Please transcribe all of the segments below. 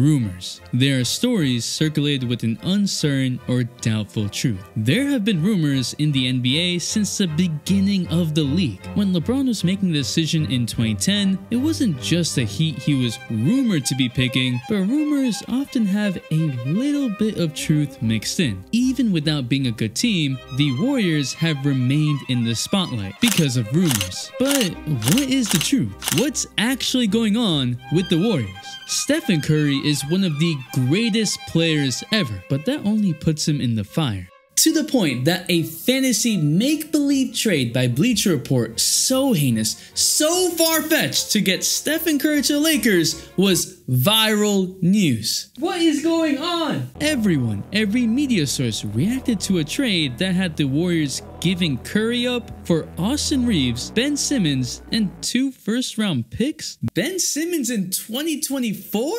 rumors. They are stories circulated with an uncertain or doubtful truth. There have been rumors in the NBA since the beginning of the league. When LeBron was making the decision in 2010, it wasn't just the Heat he was rumored to be picking, but rumors often have a little bit of truth mixed in. Even without being a good team, the Warriors have remained in the spotlight because of rumors. But what is the truth? What's actually going on with the Warriors? Steph Curry is one of the greatest players ever, but that only puts him in the fire. To the point that a fantasy make-believe trade by Bleacher Report so heinous, so far-fetched to get Steph Curry to the Lakers was viral news. What is going on? Everyone, every media source reacted to a trade that had the Warriors giving Curry up for Austin Reaves, Ben Simmons, and 2 first-round picks? Ben Simmons in 2024?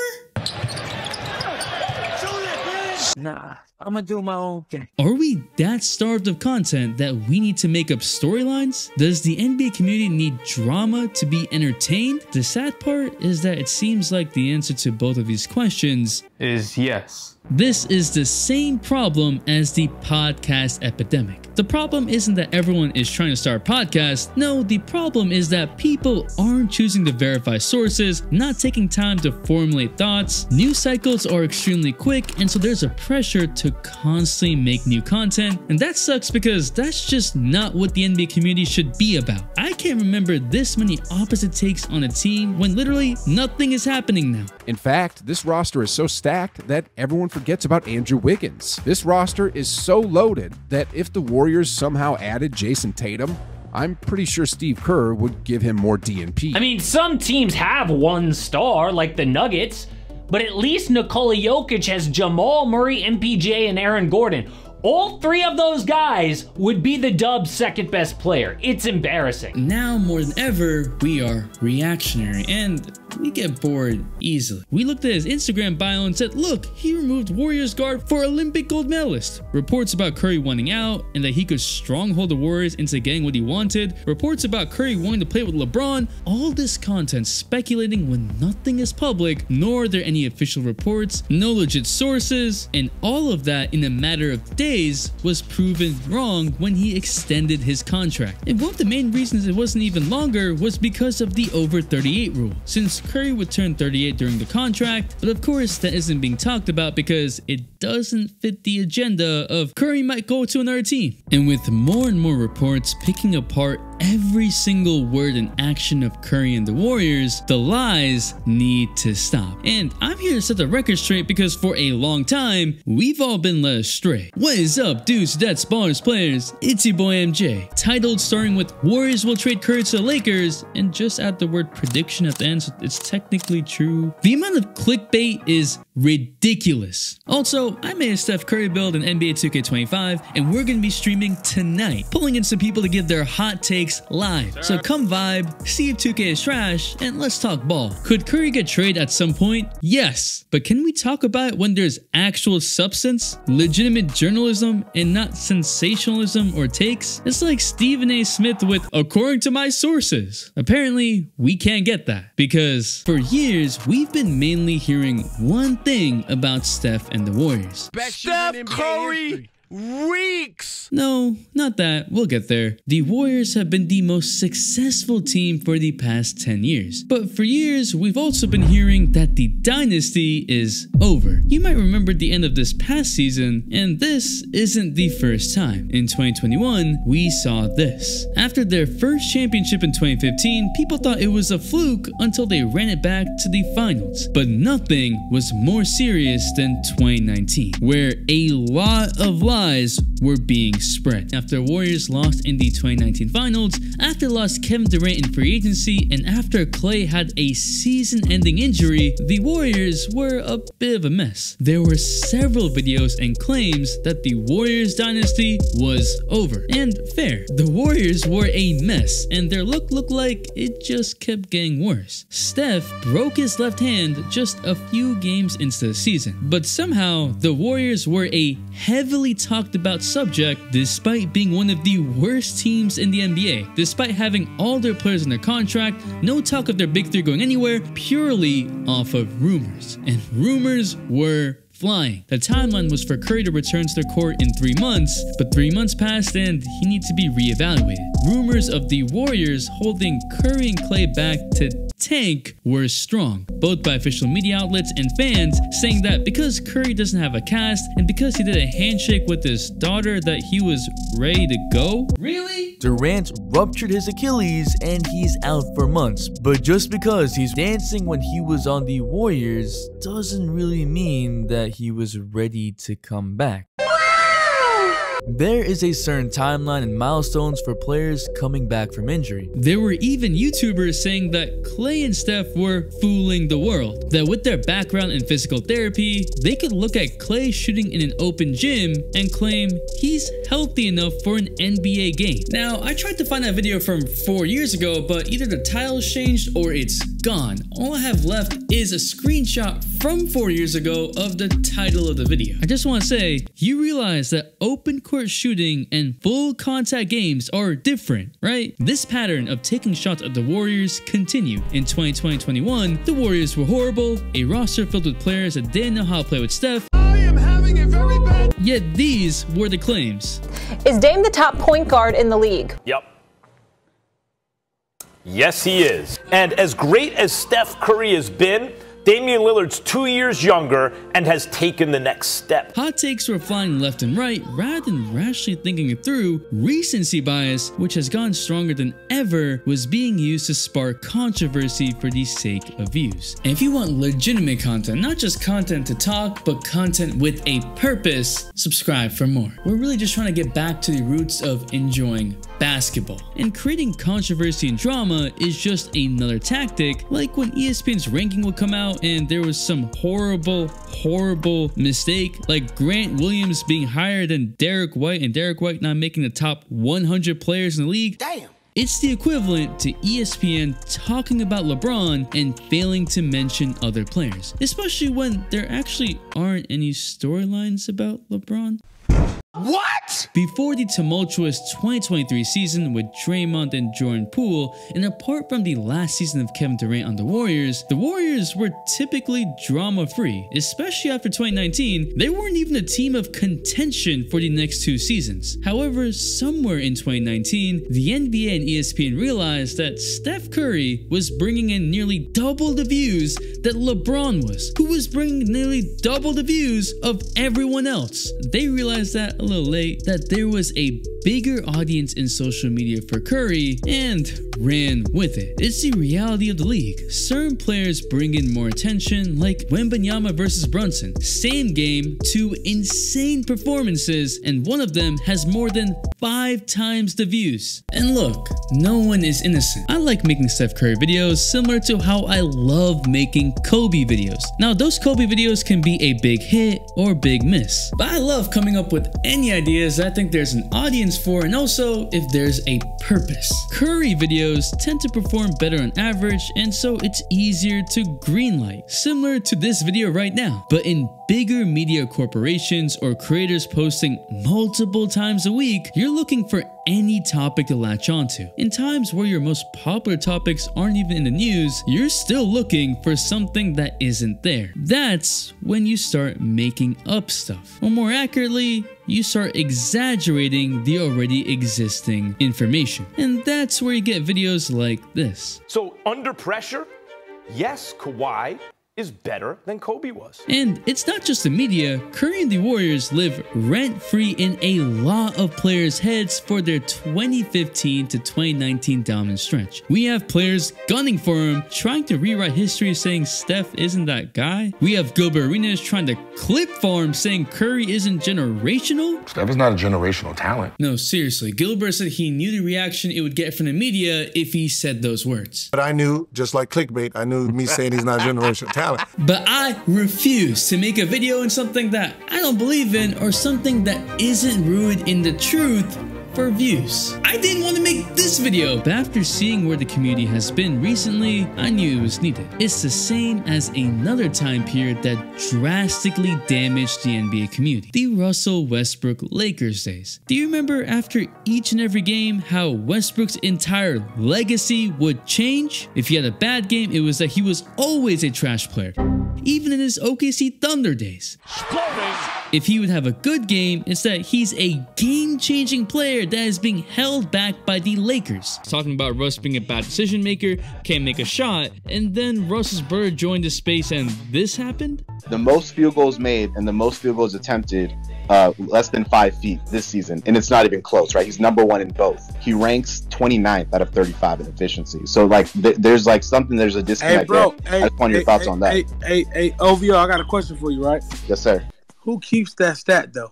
Nah, I'm gonna do my own thing. Are we that starved of content that we need to make up storylines? Does the NBA community need drama to be entertained? The sad part is that it seems like the answer to both of these questions is yes. This is the same problem as the podcast epidemic. The problem isn't that everyone is trying to start a podcast. No, the problem is that people aren't choosing to verify sources, not taking time to formulate thoughts. News cycles are extremely quick, and so there's a pressure to constantly make new content. And that sucks because that's just not what the NBA community should be about. I can't remember this many opposite takes on a team when literally nothing is happening now. In fact, this roster is so stacked that everyone forgets about Andrew Wiggins. This roster is so loaded that if the Warriors somehow added Jason Tatum, I'm pretty sure Steve Kerr would give him more DNP. I mean, some teams have one star, like the Nuggets, but at least Nikola Jokic has Jamal Murray, MPJ, and Aaron Gordon. All 3 of those guys would be the Dubs' second best player. It's embarrassing. Now more than ever, we are reactionary and we get bored easily. We looked at his Instagram bio and said, look, he removed Warriors guard for Olympic gold medalist. Reports about Curry wanting out and that he could stronghold the Warriors into getting what he wanted. Reports about Curry wanting to play with LeBron. All this content speculating when nothing is public, nor are there any official reports, no legit sources, and all of that in a matter of days was proven wrong when he extended his contract. And one of the main reasons it wasn't even longer was because of the over 38 rule, since Curry would turn 38 during the contract, but of course that isn't being talked about because it doesn't fit the agenda of Curry might go to another team. And with more and more reports picking apart every single word and action of Curry and the Warriors, the lies need to stop. And I'm here to set the record straight because for a long time, we've all been led astray. What is up, dudes, that's ballers, players? It's your boy MJ. Titled starting with Warriors will trade Curry to the Lakers, and just add the word prediction at the end so it's technically true. The amount of clickbait is ridiculous. Also, I made a Steph Curry build in NBA 2K25, and we're going to be streaming tonight, pulling in some people to give their hot takes live. So come vibe, see if 2K is trash, and let's talk ball. Could Curry get traded at some point? Yes, but can we talk about it when there's actual substance, legitimate journalism, and not sensationalism or takes? It's like Stephen A. Smith with according to my sources. Apparently, we can't get that because for years, we've been mainly hearing one thing about Steph and the Warriors. Steph Curry reeks! No, not that. We'll get there. The Warriors have been the most successful team for the past 10 years. But for years, we've also been hearing that the dynasty is over. You might remember the end of this past season, and this isn't the first time. In 2021, we saw this. After their first championship in 2015, people thought it was a fluke until they ran it back to the finals. But nothing was more serious than 2019, where a lot of lies were being spread. After Warriors lost in the 2019 finals, after lost Kevin Durant in free agency, and after Klay had a season-ending injury, the Warriors were a bit of a mess. There were several videos and claims that the Warriors dynasty was over. And fair, the Warriors were a mess, and their look looked like it just kept getting worse. Steph broke his left hand just a few games into the season, but somehow the Warriors were a heavily talked about subject despite being one of the worst teams in the NBA. Despite having all their players under contract, no talk of their big three going anywhere, purely off of rumors. And rumors were flying. The timeline was for Curry to return to the court in 3 months, but 3 months passed and he needs to be reevaluated. Rumors of the Warriors holding Curry and Clay back to tank were strong, both by official media outlets and fans, saying that because Curry doesn't have a cast and because he did a handshake with his daughter that he was ready to go. Really? Durant ruptured his Achilles and he's out for months, but just because he's dancing when he was on the Warriors doesn't really mean that he was ready to come back. There is a certain timeline and milestones for players coming back from injury. There were even YouTubers saying that Clay and Steph were fooling the world. That with their background in physical therapy, they could look at Clay shooting in an open gym and claim he's healthy enough for an NBA game. Now, I tried to find that video from 4 years ago, but either the title's changed or it's gone. All I have left is a screenshot from 4 years ago of the title of the video. I just want to say, you realize that open court shooting and full contact games are different, right? This pattern of taking shots at the Warriors continued. In 2020-21, the Warriors were horrible, a roster filled with players that didn't know how to play with Steph. I am having a very bad... Yet these were the claims. Is Dame the top point guard in the league? Yep. Yes, he is. And as great as Steph Curry has been, Damian Lillard's 2 years younger and has taken the next step. Hot takes were flying left and right rather than rationally thinking it through. Recency bias, which has gone stronger than ever, was being used to spark controversy for the sake of views. And if you want legitimate content, not just content to talk, but content with a purpose, subscribe for more. We're really just trying to get back to the roots of enjoying basketball. And creating controversy and drama is just another tactic, like when ESPN's ranking would come out and there was some horrible mistake, like Grant Williams being higher than Derek White and Derek White not making the top 100 players in the league. Damn. It's the equivalent to ESPN talking about LeBron and failing to mention other players, especially when there actually aren't any storylines about LeBron. What? Before the tumultuous 2023 season with Draymond and Jordan Poole, and apart from the last season of Kevin Durant on the Warriors were typically drama-free. Especially after 2019, they weren't even a team of contention for the next 2 seasons. However, somewhere in 2019, the NBA and ESPN realized that Steph Curry was bringing in nearly double the views that LeBron was, who was bringing nearly double the views of everyone else. They realized that a little late, that there was a bigger audience in social media for Curry and ran with it. It's the reality of the league. Certain players bring in more attention, like Wembanyama versus Brunson. Same game, 2 insane performances, and one of them has more than 5 times the views. And look, no one is innocent. I like making Steph Curry videos similar to how I love making Kobe videos. Now, those Kobe videos can be a big hit or big miss, but I love coming up with any ideas I think there's an audience for, and also if there's a purpose. Curry videos tend to perform better on average, and so it's easier to greenlight, similar to this video right now. But in bigger media corporations or creators posting multiple times a week, you're looking for any topic to latch onto. In times where your most popular topics aren't even in the news, you're still looking for something that isn't there. That's when you start making up stuff. Or more accurately, you start exaggerating the already existing information. And that's where you get videos like this. So under pressure, yes, Kawhi is better than Kobe was. And it's not just the media. Curry and the Warriors live rent-free in a lot of players' heads for their 2015 to 2019 dominant stretch. We have players gunning for him, trying to rewrite history saying Steph isn't that guy. We have Gilbert Arenas trying to clip farm saying Curry isn't generational. Steph is not a generational talent. No, seriously, Gilbert said he knew the reaction it would get from the media if he said those words. But I knew, just like clickbait, I knew me saying he's not generational talent. But I refuse to make a video in something that I don't believe in or something that isn't rooted in the truth for views. I didn't want to make this video, but after seeing where the community has been recently, I knew it was needed. It's the same as another time period that drastically damaged the NBA community, the Russell Westbrook Lakers days. Do you remember after each and every game how Westbrook's entire legacy would change? If he had a bad game, it was that he was always a trash player, even in his OKC Thunder days. If he would have a good game, it's that he's a game-changing player that is being held back by the Lakers. Talking about Russ being a bad decision maker, can't make a shot, and then Russ's brother joined the space and this happened? The most field goals made and the most field goals attempted less than 5 feet this season, and it's not even close, right? He's #1 in both. He ranks 29th out of 35 in efficiency. So like there's like something, there's a disconnect. Hey bro, there. I just want your thoughts on that. Hey, OVO, I got a question for you, right? Yes, sir. Who keeps that stat though?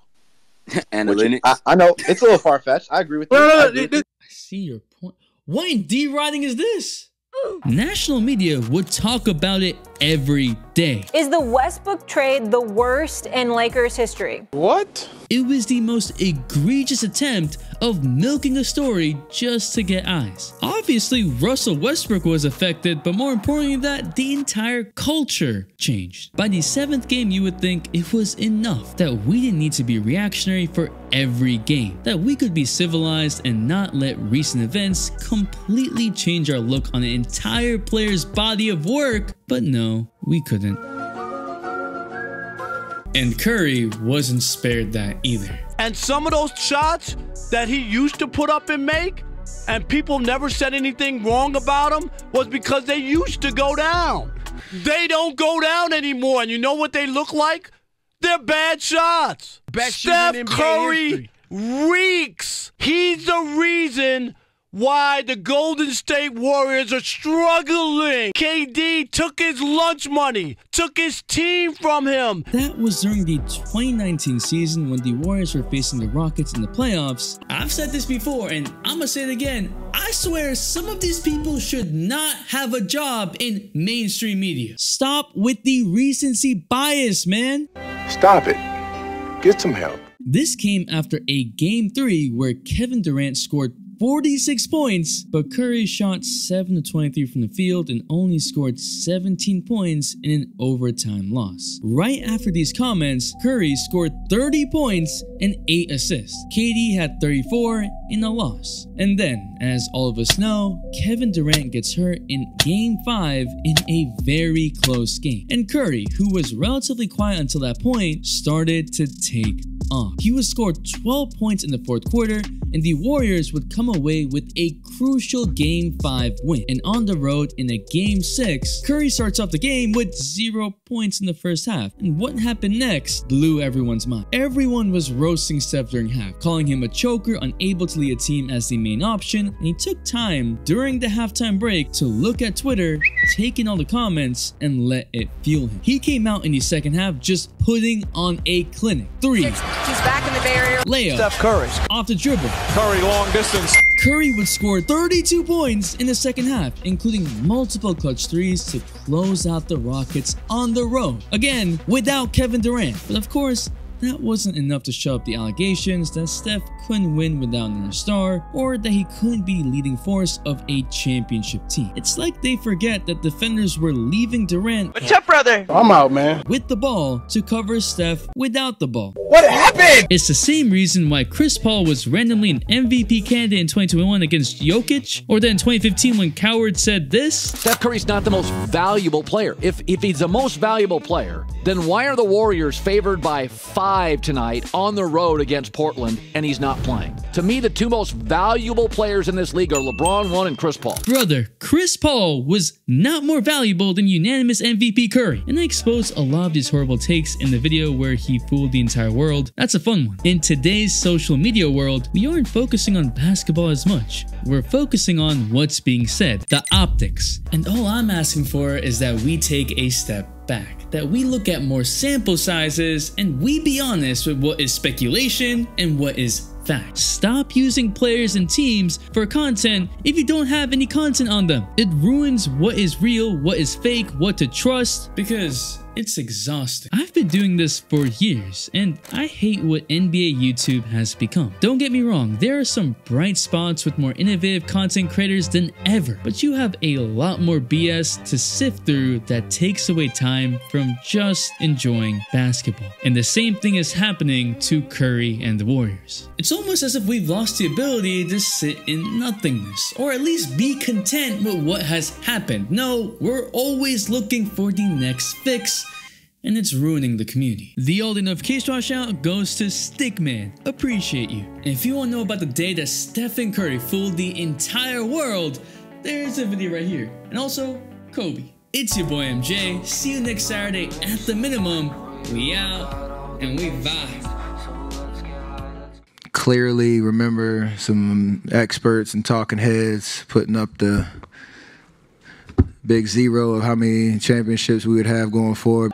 Analytics. I know it's a little far fetched. I agree with you. I see your point. What in D-writing is this? National media would talk about it every day. Is the Westbrook trade the worst in Lakers history? What? It was the most egregious attempt of milking a story just to get eyes. Obviously, Russell Westbrook was affected, but more importantly that the entire culture changed. By the 7th game, you would think it was enough, that we didn't need to be reactionary for every game, that we could be civilized and not let recent events completely change our look on an entire player's body of work. But no, we couldn't. And Curry wasn't spared that either. And some of those shots that he used to put up and make, and people never said anything wrong about them, was because they used to go down. They don't go down anymore, and you know what they look like? They're bad shots. Steph Curry reeks. He's the reason why the Golden State Warriors are struggling. KD took his lunch money, took his team from him. That was during the 2019 season when the Warriors were facing the Rockets in the playoffs. I've said this before and I'm gonna say it again. I swear some of these people should not have a job in mainstream media. Stop with the recency bias, man. Stop it. Get some help. This came after a Game 3 where Kevin Durant scored 46 points, but Curry shot 7 of 23 from the field and only scored 17 points in an overtime loss. Right after these comments, Curry scored 30 points and 8 assists. KD had 34 in a loss. And then, as all of us know, Kevin Durant gets hurt in Game 5 in a very close game. And Curry, who was relatively quiet until that point, started to take off. He would score 12 points in the 4th quarter, and the Warriors would come away with a crucial Game 5 win. And on the road in a Game 6, Curry starts off the game with 0 points in the first half. And what happened next blew everyone's mind. Everyone was roasting Steph during half, calling him a choker, unable to lead a team as the main option, and he took time during the halftime break to look at Twitter, take in all the comments, and let it fuel him. He came out in the second half just putting on a clinic. 3. She's back in the barrier. Layup. Steph Curry. Off the dribble. Curry long distance. Curry would score 32 points in the second half, including multiple clutch threes to close out the Rockets on the road. Again, without Kevin Durant. But of course, that wasn't enough to shut up the allegations that Steph couldn't win without another star, or that he couldn't be leading force of a championship team. It's like they forget that defenders were leaving Durant What's up, brother? I'm out, man. with the ball to cover Steph without the ball. What happened? It's the same reason why Chris Paul was randomly an MVP candidate in 2021 against Jokic, or then in 2015 when Coward said this. Steph Curry's not the most valuable player. If he's the most valuable player, then why are the Warriors favored by 5 tonight on the road against Portland and he's not playing? To me, the 2 most valuable players in this league are LeBron 1 and Chris Paul. Brother, Chris Paul was not more valuable than unanimous MVP Curry. And I exposed a lot of these horrible takes in the video where he fooled the entire world. That's a fun one. In today's social media world, we aren't focusing on basketball as much. We're focusing on what's being said, the optics. And all I'm asking for is that we take a step back, that we look at more sample sizes and we be honest with what is speculation and what is fact. Stop using players and teams for content if you don't have any content on them. It ruins what is real, what is fake, what to trust, because It's exhausting. I've been doing this for years, and I hate what NBA YouTube has become. Don't get me wrong, there are some bright spots with more innovative content creators than ever, but you have a lot more BS to sift through that takes away time from just enjoying basketball. And the same thing is happening to Curry and the Warriors. It's almost as if we've lost the ability to sit in nothingness, or at least be content with what has happened. No, we're always looking for the next fix, and it's ruining the community. The old notification rush out goes to Stickman. Appreciate you. And if you want to know about the day that Stephen Curry fooled the entire world, there's a video right here. And also, Kobe. It's your boy MJ. See you next Saturday at the minimum. We out and we vibe. Clearly remember some experts and talking heads putting up the big zero of how many championships we would have going forward.